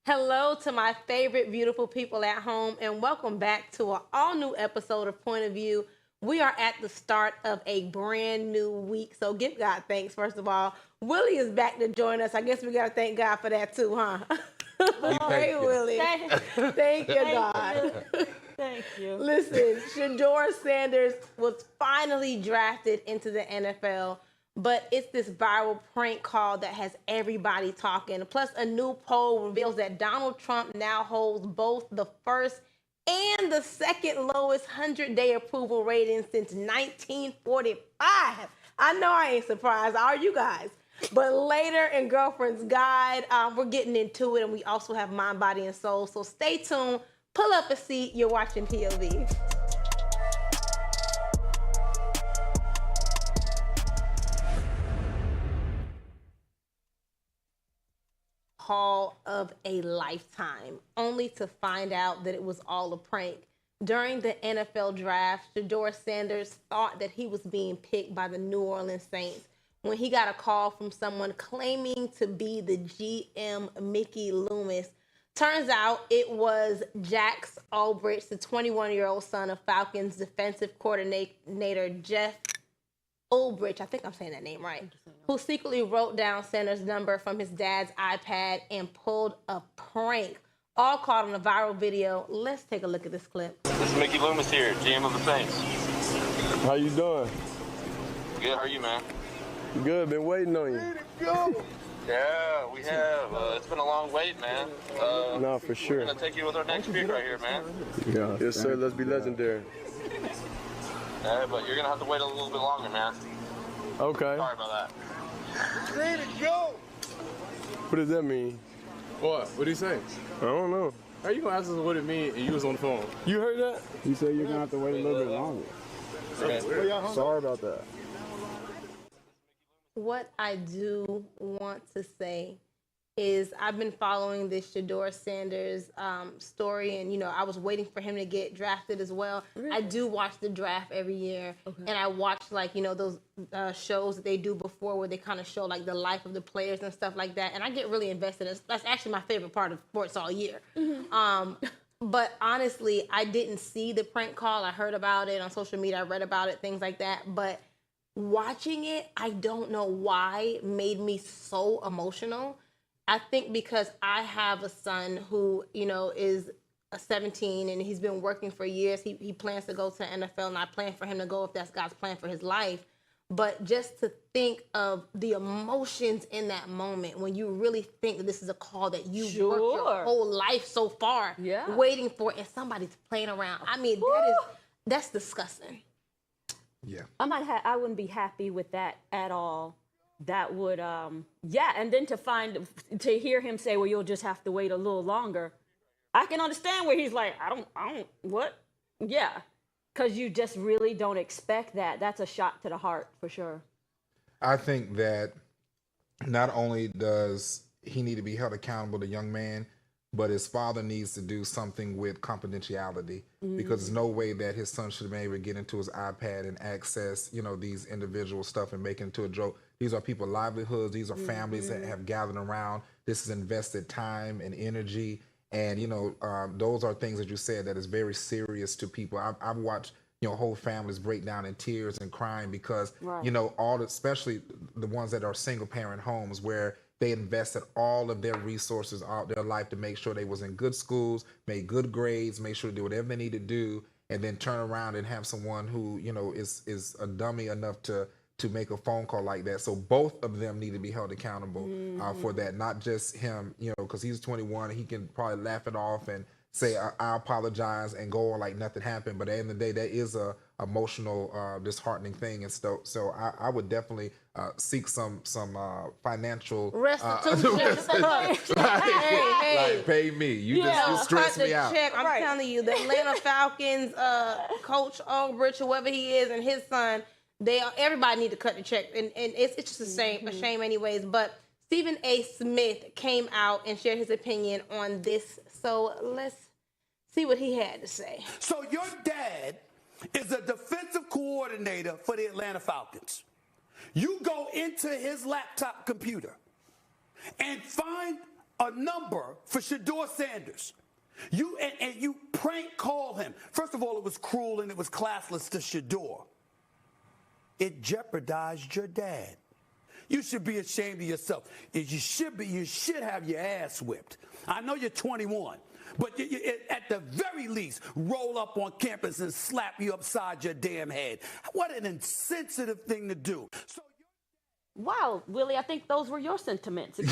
Hello to my favorite beautiful people at home, and welcome back to an all-new episode of Point of View. We are at the start of a brand new week, so give God thanks, first of all. Willie is back to join us. I guess we got to thank God for that too, huh? Hey, Willie. Thank you, God. Thank you. Listen, Shedeur Sanders was finally drafted into the NFL, but it's this viral prank call that has everybody talking. Plus, a new poll reveals that Donald Trump now holds both the first and the second lowest 100-day approval rating since 1945. I know I ain't surprised. Are you guys? But later in Girlfriend's Guide, we're getting into it, and we also have Mind, Body, and Soul. So stay tuned. Pull up a seat. You're watching POV. Haul of a lifetime, only to find out that it was all a prank. During the NFL draft, Shedeur Sanders thought that he was being picked by the New Orleans Saints when he got a call from someone claiming to be the GM Mickey Loomis. Turns out it was Jax Ulbrich, the 21-year-old son of Falcons defensive coordinator Jeff Ulbrich, I think I'm saying that name right, who secretly wrote down Sanders' number from his dad's iPad and pulled a prank, all caught on a viral video. Let's take a look at this clip. This is Mickey Loomis here, GM of the Saints. How you doing? Good, how are you, man? Good, been waiting on you. Yeah, we have. It's been a long wait, man. No, for sure. We're going to take you with our next pick right here, man. Yeah. Yes, sir, let's be legendary. Yeah, but you're going to have to wait a little bit longer, man. Okay. Sorry about that. Ready to go. What does that mean? What? What did he say? I don't know. How you gonna ask us what it means and you was on the phone? You heard that? You said you're gonna have to wait a little bit longer. Sorry about that. What I do want to say is I've been following this Shedeur Sanders story, and I was waiting for him to get drafted as well. Really? I do watch the draft every year, and I watch those shows that they do before where they kind of show like the life of the players and stuff like that, and I get really invested. That's actually my favorite part of sports all year. Mm-hmm. But honestly, I didn't see the prank call. I heard about it on social media. I read about it, things like that, but watching it, I don't know why, made me so emotional. I think because I have a son who, is 17 and he's been working for years. He plans to go to NFL, and I plan for him to go if that's God's plan for his life. But just to think of the emotions in that moment when you really think that this is a call that you worked your whole life so far waiting for, and somebody's playing around. I mean, that's disgusting. Yeah. I wouldn't be happy with that at all. That would, and then to hear him say, well, you'll just have to wait a little longer. I can understand where he's like, what? Yeah. Because you just really don't expect that. That's a shot to the heart for sure. I think that not only does he need to be held accountable, the young man, but his father needs to do something with confidentiality, because there's no way that his son should have been able to get into his iPad and access, these individual stuff and make it into a joke. These are people's livelihoods. These are families that have gathered around. This is invested time and energy. And, those are things that you said that is very serious to people. I've watched, whole families break down in tears and crying because, especially the ones that are single parent homes where they invested all of their resources, all their life to make sure they was in good schools, made good grades, make sure they did whatever they need to do, and then turn around and have someone who, is a dummy enough to make a phone call like that. So both of them need to be held accountable for that, not just him, because he's 21 and he can probably laugh it off and say, I apologize and go on like nothing happened. But at the end of the day, that is a emotional, disheartening thing. And so I would definitely seek some financial restitution. Like pay me. You stress me out. Check. I'm telling you, the Atlanta Falcons coach Ulbrich, whoever he is, and his son, everybody need to cut the check, and it's just a shame anyways. But Stephen A. Smith came out and shared his opinion on this. So let's see what he had to say. So your dad is a defensive coordinator for the Atlanta Falcons. You go into his laptop computer and find a number for Shedeur Sanders. And you prank call him. First of all, it was cruel and it was classless to Shedeur. It jeopardized your dad. You should be ashamed of yourself. You should have your ass whipped. I know you're 21, but at the very least, roll up on campus and slap you upside your damn head. What an insensitive thing to do. Wow, Willie, I think those were your sentiments. I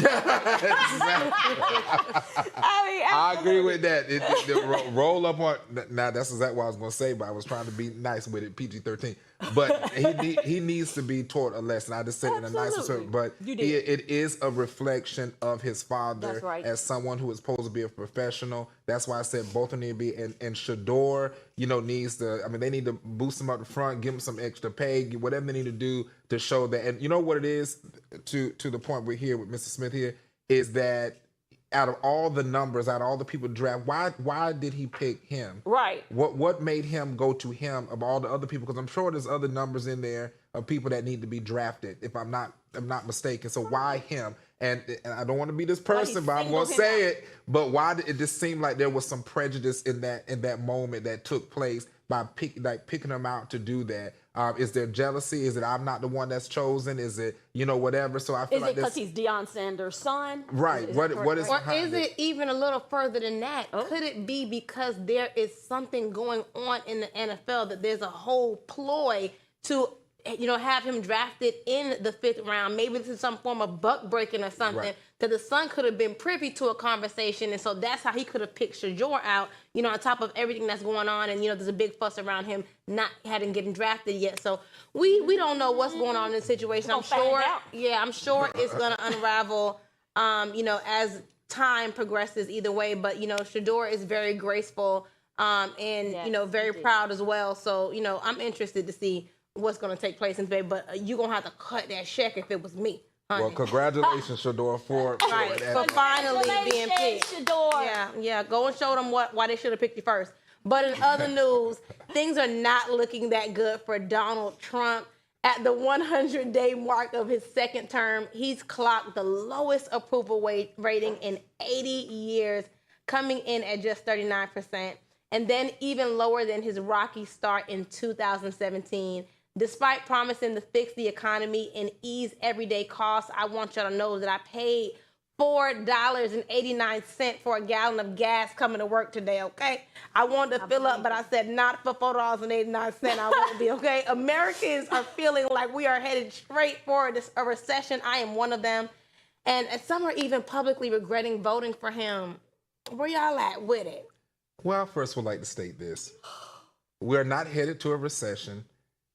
agree with that. Roll up on. Now, that's exactly what I was going to say, but I was trying to be nice with it, PG-13. But he needs to be taught a lesson. I just said it in a nicer way, but it is a reflection of his father as someone who is supposed to be a professional. That's why I said both of them need to be. And Shedeur, needs to. I mean, they need to boost him up the front, give him some extra pay, whatever they need to do to show that. And you know what it is, to the point we're here with Mr. Smith here, is that out of all the numbers, out of all the people draft, why did he pick him? Right. What made him go to him of all the other people? Because I'm sure there's other numbers in there of people that need to be drafted, if I'm not mistaken. So why him? And I don't want to be this person, but I'm going to say it. But why did it just seem like there was some prejudice in that moment that took place by picking him out to do that? Is there jealousy? Is it I'm not the one that's chosen? Is it whatever? So I feel like because he's Deion Sanders' son? Right. What is? Or is it even a little further than that? Oh. Could it be because there is something going on in the NFL that there's a whole ploy to have him drafted in the 5th round? Maybe this is some form of buck breaking or something. Right. That the son could have been privy to a conversation, and so that's how he could have picked Shedeur out, on top of everything that's going on, and there's a big fuss around him not having getting drafted yet. So we don't know what's going on in this situation. I'm sure it's gonna unravel, as time progresses either way. But Shedeur is very graceful, and very proud as well. So I'm interested to see what's going to take place in Bay, but you're going to have to cut that check if it was me, honey. Well, congratulations, Shedeur, for finally being picked. Shedeur. Yeah, go and show them why they should have picked you first. But in other news, things are not looking that good for Donald Trump. At the 100-day mark of his second term, he's clocked the lowest approval rating in 80 years, coming in at just 39%, and then even lower than his rocky start in 2017. Despite promising to fix the economy and ease everyday costs, I want y'all to know that I paid $4.89 for a gallon of gas coming to work today, okay? I wanted to fill up, but I said not for $4.89. I won't be, okay? Americans are feeling like we are headed straight for a recession. I am one of them. And some are even publicly regretting voting for him. Where y'all at with it? Well, first we'd like to state this. We're not headed to a recession.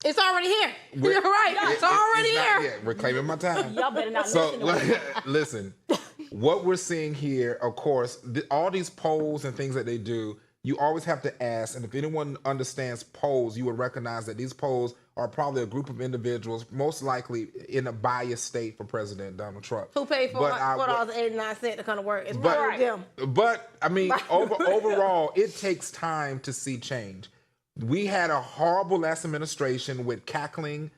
It's already here. You're right. It's already here. Yet. We're claiming my time. Y'all better not listen to me. Listen, what we're seeing here, of course, all these polls and things that they do, you always have to ask, and if anyone understands polls, you would recognize that these polls are probably a group of individuals, most likely in a biased state for President Donald Trump. Who paid for $4.89 to come to work? It's probably them. But, I mean, overall, it takes time to see change. We had a horrible last administration with cackling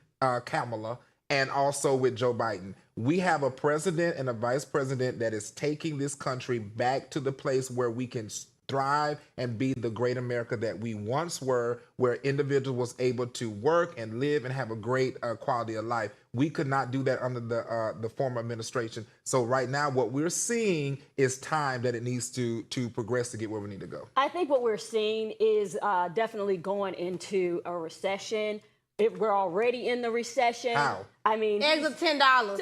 Kamala and also with Joe Biden. We have a president and a vice president that is taking this country back to the place where we can thrive and be the great America that we once were, where individuals was able to work and live and have a great quality of life. We could not do that under the former administration. So right now, what we're seeing is time that it needs to progress to get where we need to go. I think what we're seeing is definitely going into a recession. We're already in the recession. How? I mean, eggs are $10.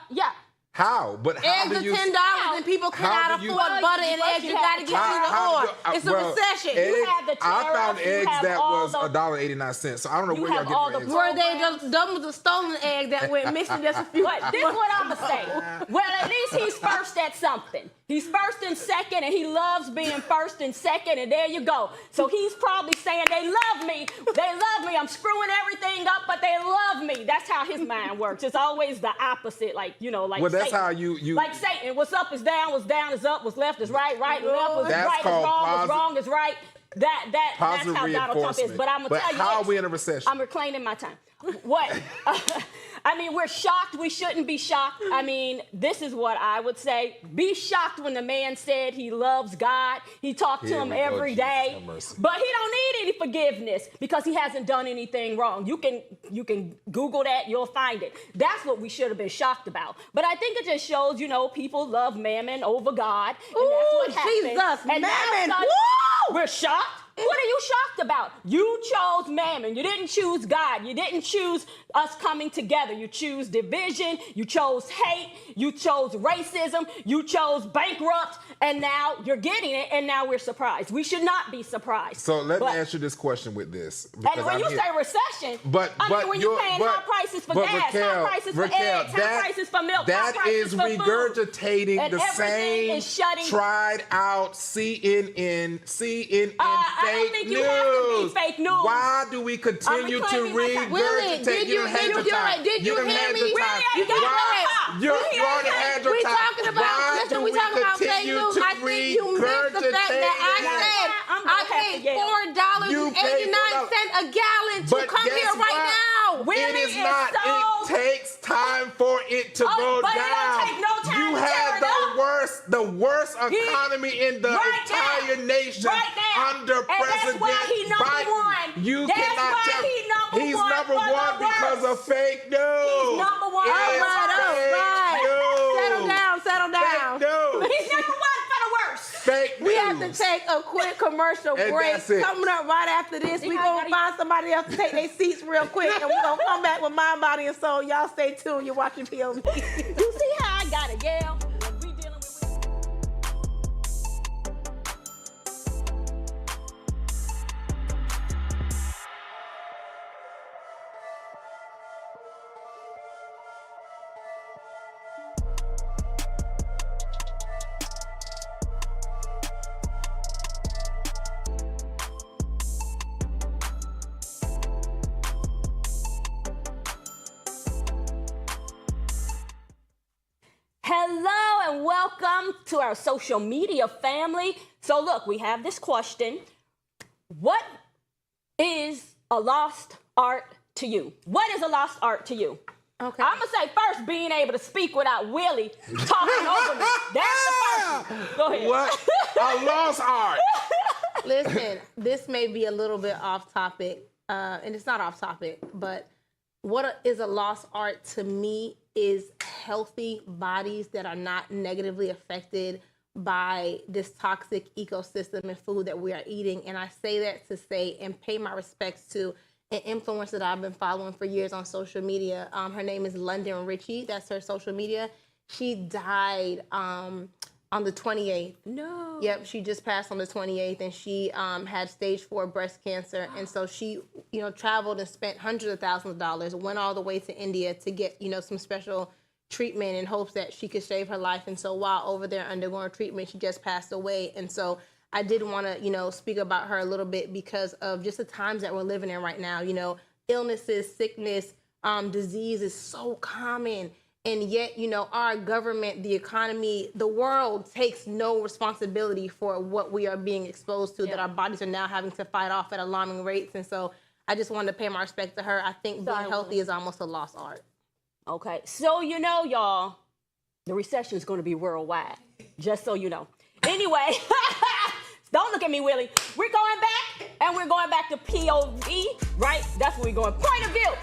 Yeah. How? But how eggs do you? Eggs are $10 and people cannot afford butter and eggs. You got to get to the oil. It's a recession. You have the tariffs, I found eggs that was $1.89. So I don't know where y'all get eggs. Were they just dumb the stolen egg that went missing just a few? But this is what I'm gonna say. Well, at least he's first at something. He's first and second, and he loves being first and second, and there you go. So he's probably saying, they love me. They love me. I'm screwing everything up, but they love me. That's how his mind works. It's always the opposite, like well, that's Satan. How you like Satan. What's up is down, what's down is up, what's left is right, right and left, what's right is wrong, what's wrong is right. that's Positive how Donald Trump is. reinforcement. But I'm gonna tell you, how this. are we in a recession? I'm reclaiming my time. What? I mean, we're shocked. We shouldn't be shocked. I mean, this is what I would say. Be shocked when the man said he loves God. He talked to him every day. But he don't need any forgiveness because he hasn't done anything wrong. You can Google that. You'll find it. That's what we should have been shocked about. But I think it just shows, people love mammon over God. And that's what happened. Jesus, and mammon. We're shocked. What are you shocked about? You chose mammon. You didn't choose God. You didn't choose us coming together. You choose division. You chose hate. You chose racism. You chose bankrupt. And now you're getting it. And now we're surprised. We should not be surprised. So let me answer this question with this. And when you say recession, when you're paying high prices for gas, high prices for eggs, high prices for milk, high prices for food. That is regurgitating the same tried out CNN I don't think you have to be fake news. Why do we continue to regurgitate? Did you hear me? You already had your time. Why do we continue to I think you missed the fact that I paid $4.89 a gallon to come here right now. It is not. It takes time for it to go down. It don't take no time you had the worst economy in the entire nation under President Biden. You cannot tell. He's number one because of fake news. He's number one. Settle down. He's number one for the worst. Fake news. We have to take a quick commercial break. Coming up right after this, we're going to find somebody else to take their seats real quick, and we're going to come back with Mind, Body, and Soul. Y'all stay tuned. You're watching POV. You see how I got it, Gail? Hello and welcome to our social media family. So look, we have this question. What is a lost art to you? What is a lost art to you? Okay. I'm going to say first, being able to speak without Willie talking over me. That's the first one. Go ahead. What? A lost art. Listen, this may be a little bit off topic, and it's not off topic, but what is a lost art to me is healthy bodies that are not negatively affected by this toxic ecosystem and food that we are eating. And I say that to say and pay my respects to an influencer that I've been following for years on social media. Her name is London Richie. That's her social media. She died on the 28th. No. Yep, she just passed on the 28th, and she had stage 4 breast cancer. And so she, traveled and spent hundreds of thousands of dollars, went all the way to India to get, some special treatment in hopes that she could save her life. And so while over there undergoing treatment, she just passed away. And so I did want to, speak about her a little bit because of just the times that we're living in right now. Illnesses, sickness, disease is so common. And yet, our government, the economy, the world takes no responsibility for what we are being exposed to, that our bodies are now having to fight off at alarming rates. And so I just wanted to pay my respect to her. I think being healthy is almost a lost art. Okay. So, y'all, the recession is going to be worldwide, just so you know. Anyway, don't look at me, Willie. We're going back, and we're going back to POV, right? That's where we're going. Point of view.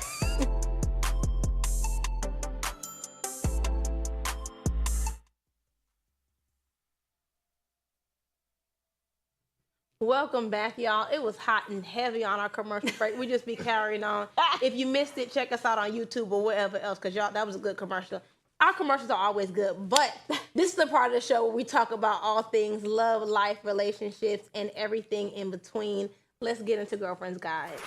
Welcome back, y'all. It was hot and heavy on our commercial break. We just be carrying on. If you missed it, check us out on YouTube or wherever else, because y'all, that was a good commercial. Our commercials are always good, but this is the part of the show where we talk about all things love, life, relationships, and everything in between. Let's get into Girlfriend's Guide.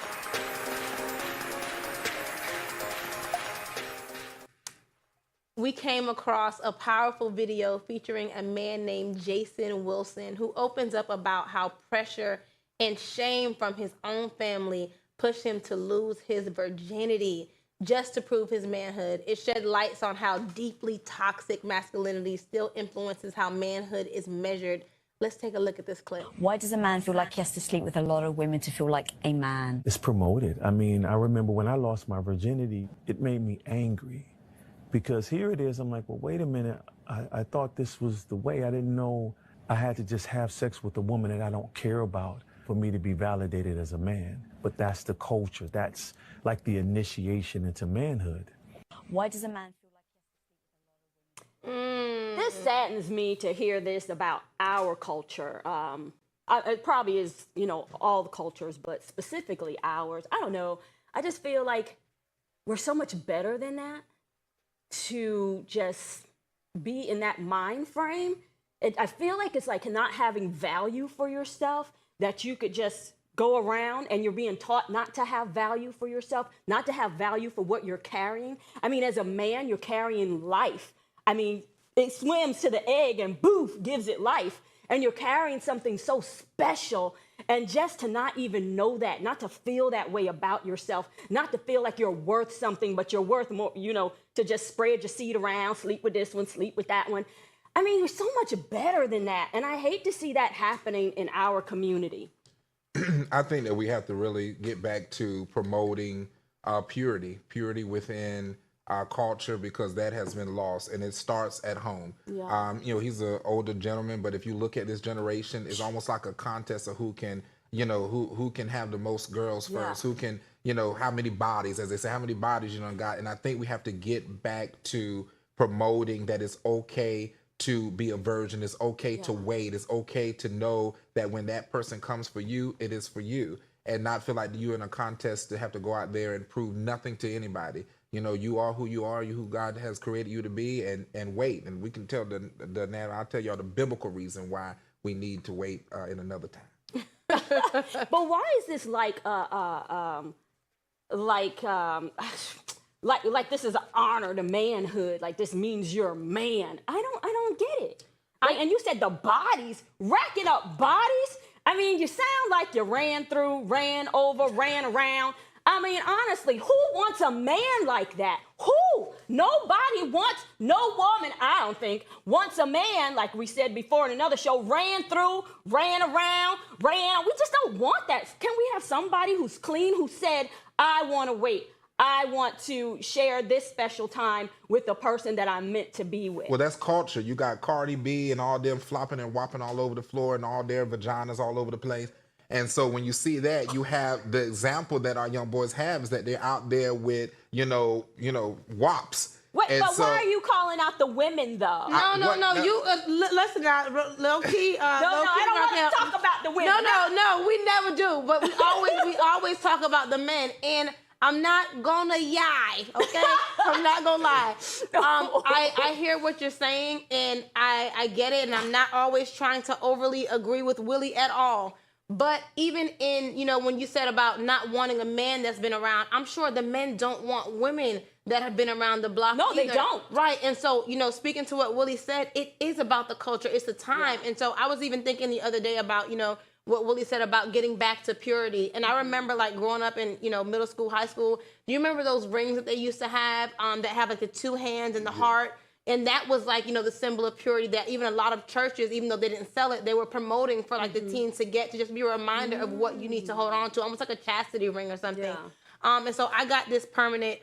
We came across a powerful video featuring a man named Jason Wilson, who opens up about how pressure and shame from his own family pushed him to lose his virginity just to prove his manhood. It shed lights on how deeply toxic masculinity still influences how manhood is measured Let's take a look at this clip. Why does a man feel like he has to sleep with a lot of women to feel like a man? It's promoted. I mean, I remember when I lost my virginity, it made me angry. Because here it is, I'm like, well, wait a minute. I thought this was the way. I didn't know I had to just have sex with a woman that I don't care about for me to be validated as a man. But that's the culture. That's like the initiation into manhood. Why does a man feel like he has to sleep with a lot of women? This saddens me to hear this about our culture. It probably is, you know, all the cultures, but specifically ours. I don't know. I just feel like we're so much better than that to just be in that mind frame. I feel like it's like not having value for yourself, that you could just go around and you're being taught not to have value for yourself, not to have value for what you're carrying. I mean, as a man, you're carrying life. I mean, it swims to the egg and boof, gives it life. And you're carrying something so special. And just to not even know that, not to feel that way about yourself, not to feel like you're worth something, but you're worth more, you know, to just spread your seed around, sleep with this one, sleep with that one. I mean, you're so much better than that. And I hate to see that happening in our community. I think that we have to really get back to promoting purity within our culture, because that has been lost, and it starts at home. Yeah. You know, he's an older gentleman, but if you look at this generation, it's almost like a contest of who can, you know, who can have the most girls first, who can, you know, how many bodies, as they say, how many bodies you done got. And I think we have to get back to promoting that it's okay to be a virgin, it's okay to wait, it's okay to know that when that person comes for you, it is for you, and not feel like you're in a contest to have to go out there and prove nothing to anybody. You know, you are who you are, you who God has created you to be, and wait. And we can tell I'll tell y'all the biblical reason why we need to wait in another time. But why is this like this is an honor to manhood? Like this means you're a man. I don't get it. And you said the bodies, racking up bodies. I mean, you sound like you ran through, ran over, ran around. I mean, honestly, who wants a man like that? Who? Nobody wants, no woman, I don't think, wants a man, like we said before in another show, ran through, ran around, ran. We just don't want that. Can we have somebody who's clean, who said, I want to wait. I want to share this special time with the person that I'm meant to be with. Well, that's culture. You got Cardi B and all them flopping and whopping all over the floor and all their vaginas all over the place. And so when you see that, you have the example that our young boys have is that they're out there with, you know, wops. Wait, and but why are you calling out the women, though? No. You listen, low key. I don't want to talk about the women. No, we never do. But we always talk about the men. And I'm not gonna yai, okay? I'm not gonna lie. I hear what you're saying, and I get it, and I'm not always trying to overly agree with Willie at all. But even in, you know, when you said about not wanting a man that's been around, I'm sure the men don't want women that have been around the block. No, either. they don't. Right. And so, you know, speaking to what Willie said, it is about the culture. It's the time. Yeah. And so I was even thinking the other day about, you know, what Willie said about getting back to purity. And I remember like growing up in, you know, middle school, high school. Do you remember those rings that they used to have that have like the two hands and the heart? And that was like, you know, the symbol of purity that even a lot of churches, even though they didn't sell it, they were promoting for like the teens to get, to just be a reminder of what you need to hold on to, almost like a chastity ring or something. Yeah. And so I got this permanent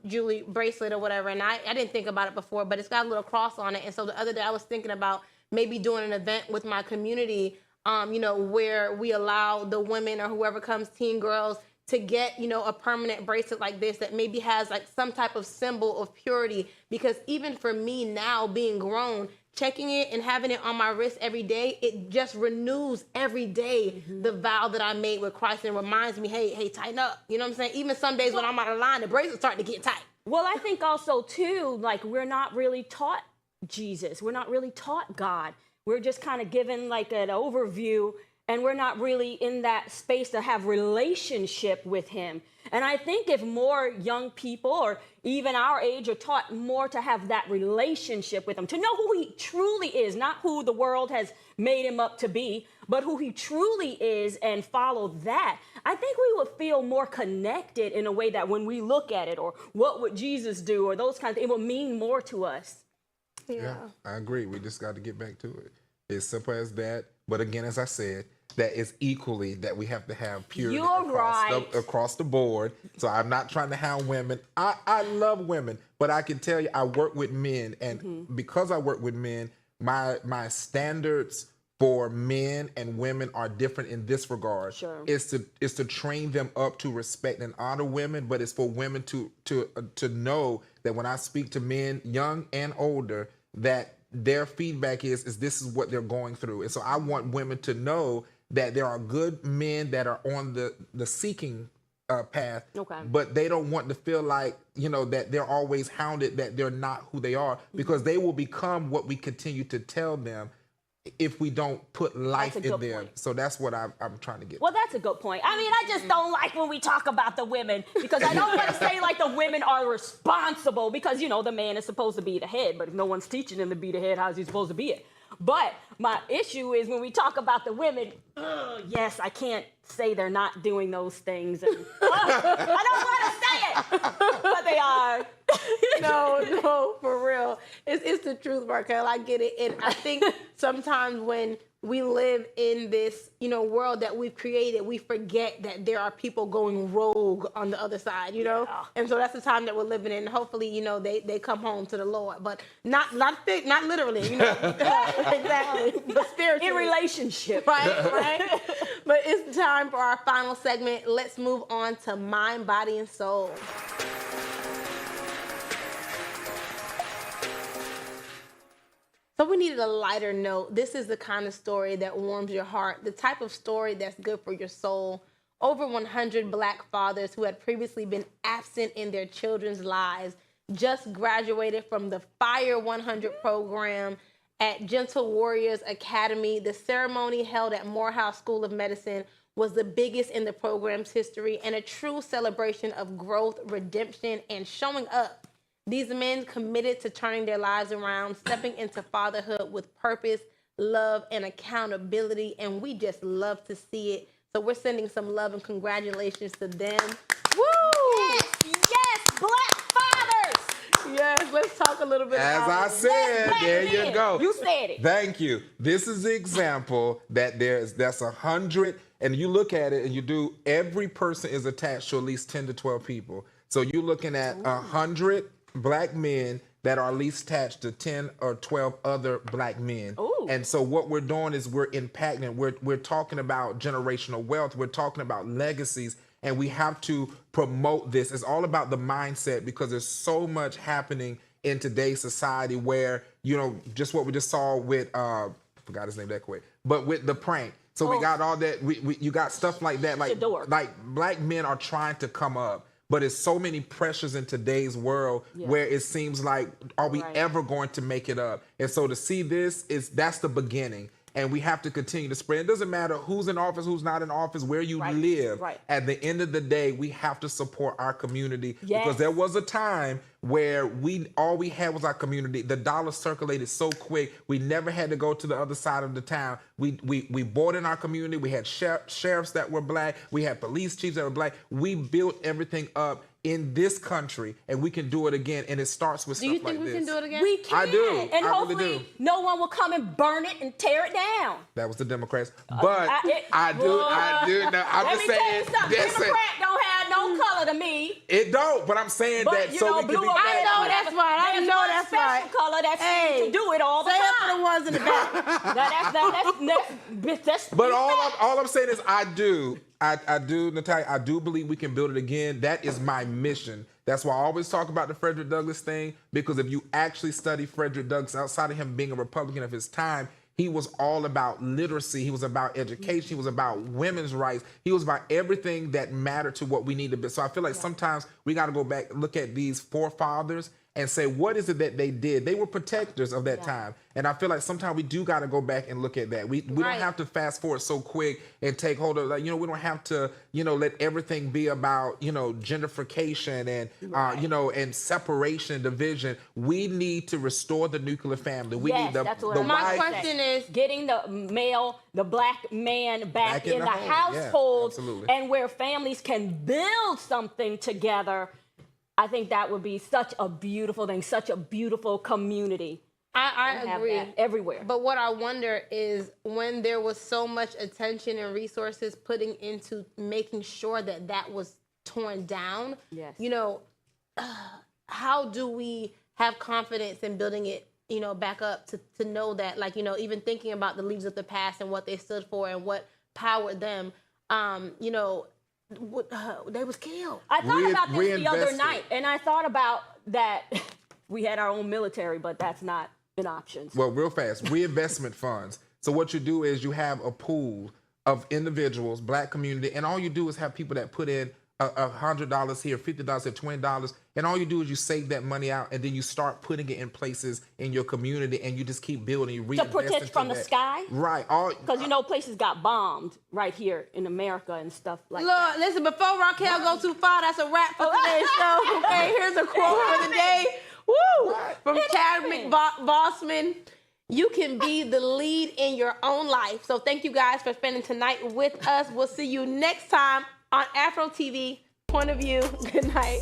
Julie bracelet or whatever, and I didn't think about it before, but it's got a little cross on it. And so the other day I was thinking about maybe doing an event with my community, you know, where we allow the women or whoever comes, teen girls, to get, you know, a permanent bracelet like this that maybe has like some type of symbol of purity. Because even for me now being grown, checking it and having it on my wrist every day, it just renews every day the vow that I made with Christ, and reminds me, hey, tighten up. You know what I'm saying? Even some days when I'm out of line, the bracelet's starting to get tight. Well, I think also too, like we're not really taught Jesus. We're not really taught God. We're just kind of given like an overview, and we're not really in that space to have relationship with him. And I think if more young people or even our age are taught more to have that relationship with him, to know who he truly is, not who the world has made him up to be, but who he truly is, and follow that, I think we would feel more connected in a way that when we look at it, or what would Jesus do, or those kinds of things, it will mean more to us. Yeah, I agree. We just got to get back to it. It's simple as that. But again, as I said, that is equally that we have to have purity You're across the board. So I'm not trying to hound women. I love women, but I can tell you I work with men, and because I work with men, my standards for men and women are different in this regard. Sure. It's to train them up to respect and honor women, but it's for women to know that when I speak to men, young and older, that their feedback is this is what they're going through. And so I want women to know that there are good men that are on the seeking path, but they don't want to feel like, that they're always hounded, that they're not who they are, because they will become what we continue to tell them if we don't put life in them. So that's what I'm trying to get. Well, that's a good point. I mean, I just don't like when we talk about the women, because I don't want to say like the women are responsible, because, the man is supposed to be the head, but if no one's teaching him to be the head, how's he supposed to be it? But my issue is when we talk about the women, yes, I can't say they're not doing those things. And, I don't want to say it, but they are. No, for real. It's the truth, Markel. I get it. And I think sometimes when we live in this, world that we've created, we forget that there are people going rogue on the other side, Yeah. And so that's the time that we're living in. Hopefully, they come home to the Lord, but not literally, exactly, but spiritually. In relationship. Right. But it's time for our final segment. Let's move on to Mind, Body, and Soul. So we needed a lighter note. This is the kind of story that warms your heart, the type of story that's good for your soul. Over 100 Black fathers who had previously been absent in their children's lives just graduated from the Fire 100 program at Gentle Warriors Academy. The ceremony held at Morehouse School of Medicine was the biggest in the program's history and a true celebration of growth, redemption, and showing up. These men committed to turning their lives around, stepping into fatherhood with purpose, love, and accountability, and we just love to see it. So we're sending some love and congratulations to them. Woo! Yes, Black fathers! Yes, let's talk a little bit about it. As I said, there you go. You said it. Thank you. This is the example that that's 100, and you look at it and you do, every person is attached to at least 10 to 12 people. So you're looking at 100 Black men that are at least attached to 10 or 12 other Black men. Ooh. And so what we're doing is we're impacting, we're talking about generational wealth, we're talking about legacies, and we have to promote this. It's all about the mindset, because there's so much happening in today's society where, just what we just saw with, forgot his name that quick, but with the prank. So we got all that, you got stuff like that, like Black men are trying to come up. But it's so many pressures in today's world where it seems like, are we ever going to make it up? And so to see this, that's the beginning. And we have to continue to spread. It doesn't matter who's in office, who's not in office, where you live. Right. At the end of the day, we have to support our community. Yes. Because there was a time where all we had was our community. The dollar circulated so quick. We never had to go to the other side of the town. We bought in our community. We had sheriffs that were Black. We had police chiefs that were Black. We built everything up in this country, and we can do it again. And it starts with stuff like this. Do you think we can do it again? We can. I do. And hopefully really do. No one will come and burn it and tear it down. That was the Democrats. But I do. No, I'm just saying. Democrat don't have no color to me. It don't. But I'm saying that so we can be. I know that's right. I know that's right. Special color that seems to do it all the time. Say it for the ones in the back. But all I'm saying is I do, Natalia, I do believe we can build it again. That is my mission. That's why I always talk about the Frederick Douglass thing, because if you actually study Frederick Douglass, outside of him being a Republican of his time, he was all about literacy. He was about education. He was about women's rights. He was about everything that mattered to what we need to be. So I feel like sometimes we got to go back and look at these forefathers and say, what is it that they did? They were protectors of that time. And I feel like sometimes we do got to go back and look at that. We don't have to fast forward so quick and take hold of, we don't have to, let everything be about, gentrification and, and separation and division. We need to restore the nuclear family. We need my question is getting the Black man back in the household, and where families can build something together. I think that would be such a beautiful thing, such a beautiful community. I agree. Have that everywhere. But what I wonder is when there was so much attention and resources putting into making sure that that was torn down, yes. you know, how do we have confidence in building it, you know, back up to know that, like, you know, even thinking about the leaders of the past and what they stood for and what powered them, you know, they was killed. I thought about this the other night, and I thought about that we had our own military, but that's not an option. Well, real fast, reinvestment funds. So what you do is you have a pool of individuals, black community, and all you do is have people that put in $100 here, $50 here, $20, and all you do is you save that money out, and then you start putting it in places in your community, and you just keep building. You to protect from the sky, right? Because you know places got bombed right here in America and stuff like that. Look, listen, before Raquel go too far, that's a wrap for today's show. Okay, here's a quote for the day. Woo! From Chadwick Boseman. You can be the lead in your own life. So thank you guys for spending tonight with us. We'll see you next time on AfroTV. Point of View. Good night.